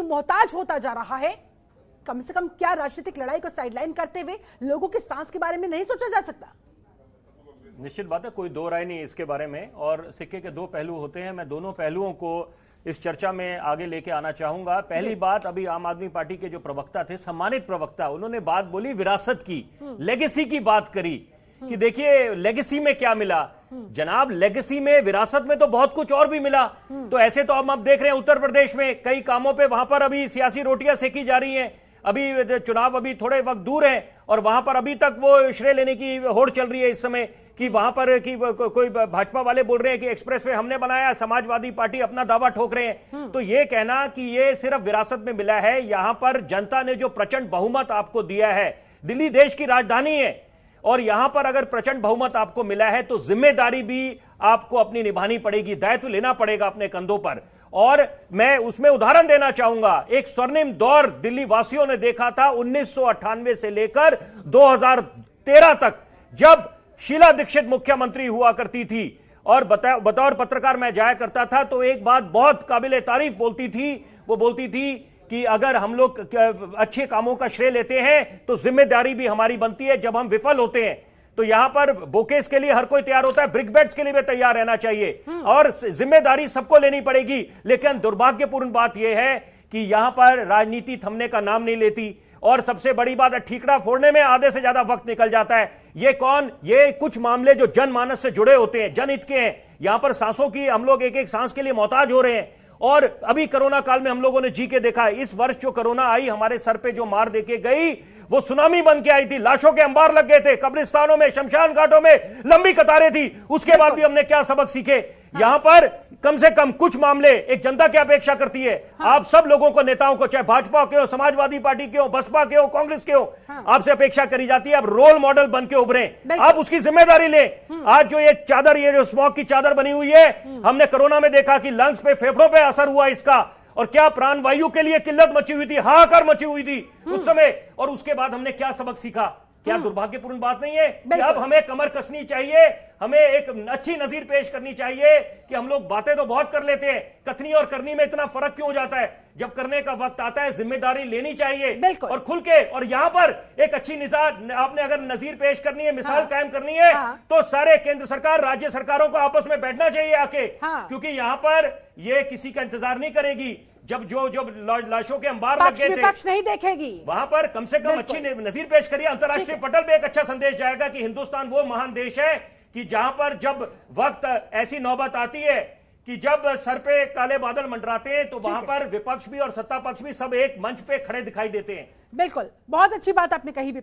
मोहताज होता जा रहा है। कम से कम क्या राजनीतिक लड़ाई को साइडलाइन करते हुए लोगों के सांस के बारे में नहीं सोचा जा सकता? निश्चित बात है, कोई दो राय नहीं इसके बारे में, और सिक्के के दो पहलू होते हैं। मैं दोनों पहलुओं को इस चर्चा में आगे लेके आना चाहूंगा। पहली बात, अभी आम आदमी पार्टी के जो प्रवक्ता थे, सम्मानित प्रवक्ता, उन्होंने बात बोली विरासत की, लेगेसी की बात करी कि देखिए लेगेसी में क्या मिला। जनाब, लेगेसी में, विरासत में तो बहुत कुछ और भी मिला। तो ऐसे तो हम अब देख रहे हैं उत्तर प्रदेश में कई कामों पे वहां पर अभी सियासी रोटियां सेकी जा रही हैं। अभी चुनाव अभी थोड़े वक्त दूर है और वहां पर अभी तक वो श्रेय लेने की होड़ चल रही है इस समय कि वहां पर कि कोई भाजपा वाले बोल रहे हैं कि एक्सप्रेसवे हमने बनाया, समाजवादी पार्टी अपना दावा ठोक रहे हैं। तो ये कहना कि ये सिर्फ विरासत में मिला है, यहां पर जनता ने जो प्रचंड बहुमत आपको दिया है, दिल्ली देश की राजधानी है और यहां पर अगर प्रचंड बहुमत आपको मिला है तो जिम्मेदारी भी आपको अपनी निभानी पड़ेगी, दायित्व लेना पड़ेगा अपने कंधों पर। और मैं उसमें उदाहरण देना चाहूंगा, एक स्वर्णिम दौर दिल्ली वासियों ने देखा था 1998 से लेकर 2013 तक, जब शीला दीक्षित मुख्यमंत्री हुआ करती थी और बतौर पत्रकार मैं जाया करता था, तो एक बात बहुत काबिले तारीफ बोलती थी। वो बोलती थी कि अगर हम लोग अच्छे कामों का श्रेय लेते हैं तो जिम्मेदारी भी हमारी बनती है। जब हम विफल होते हैं तो यहां पर बोकेस के लिए हर कोई तैयार होता है, ब्रिकबेट्स के लिए भी तैयार रहना चाहिए और जिम्मेदारी सबको लेनी पड़ेगी। लेकिन दुर्भाग्यपूर्ण बात यह है कि यहां पर राजनीति थमने का नाम नहीं लेती और सबसे बड़ी बात है, ठीकरा फोड़ने में आधे से ज्यादा वक्त निकल जाता है। ये कुछ मामले जो जनमानस से जुड़े होते हैं, जनहित के हैं। यहां पर सांसों की हम लोग एक एक सांस के लिए मोहताज हो रहे हैं और अभी कोरोना काल में हम लोगों ने जी के देखा। इस वर्ष जो कोरोना आई, हमारे सर पे जो मार देके गई, वो सुनामी बन के आई थी। लाशों के अंबार लग गए थे, कब्रिस्तानों में, शमशान घाटों में लंबी कतारें थी। उसके बाद भी हमने क्या सबक सीखे? यहां पर कम से कम कुछ मामले एक जनता की अपेक्षा करती है। आप सब लोगों को, नेताओं को, चाहे भाजपा के हो, समाजवादी पार्टी के हो, बसपा के हो, कांग्रेस के हो, आपसे अपेक्षा करी जाती है आप रोल मॉडल बन के उभरे, आप उसकी जिम्मेदारी लें। आज जो ये चादर, ये जो स्मॉग की चादर बनी हुई है, हमने कोरोना में देखा कि लंग्स पे, फेफड़ों पे असर हुआ इसका, और क्या प्राण वायु के लिए किल्लत मची हुई थी, हाहाकार मची हुई थी उस समय। और उसके बाद हमने क्या सबक सीखा? क्या दुर्भाग्यपूर्ण बात नहीं है कि अब हमें कमर कसनी चाहिए, हमें एक अच्छी नजीर पेश करनी चाहिए कि हम लोग बातें तो बहुत कर लेते हैं, कथनी और करनी में इतना फर्क क्यों हो जाता है? जब करने का वक्त आता है जिम्मेदारी लेनी चाहिए और खुल के। और यहां पर एक अच्छी आपने अगर नजीर पेश करनी है, मिसाल कायम करनी है, तो सारे केंद्र सरकार, राज्य सरकारों को आपस में बैठना चाहिए आके, क्योंकि यहां पर ये किसी का इंतजार नहीं करेगी। जब लाशों के अंबार लग गए थे, विपक्ष नहीं देखेगी, वहां पर कम से कम अच्छी नजीर पेश करिए। अंतर्राष्ट्रीय पटल पे एक अच्छा संदेश जाएगा कि हिंदुस्तान वो महान देश है कि जहां पर जब वक्त ऐसी नौबत आती है कि जब सर पे काले बादल मंडराते हैं, तो वहां पर विपक्ष भी और सत्ता पक्ष भी सब एक मंच पे खड़े दिखाई देते हैं। बिल्कुल, बहुत अच्छी बात आपने कही।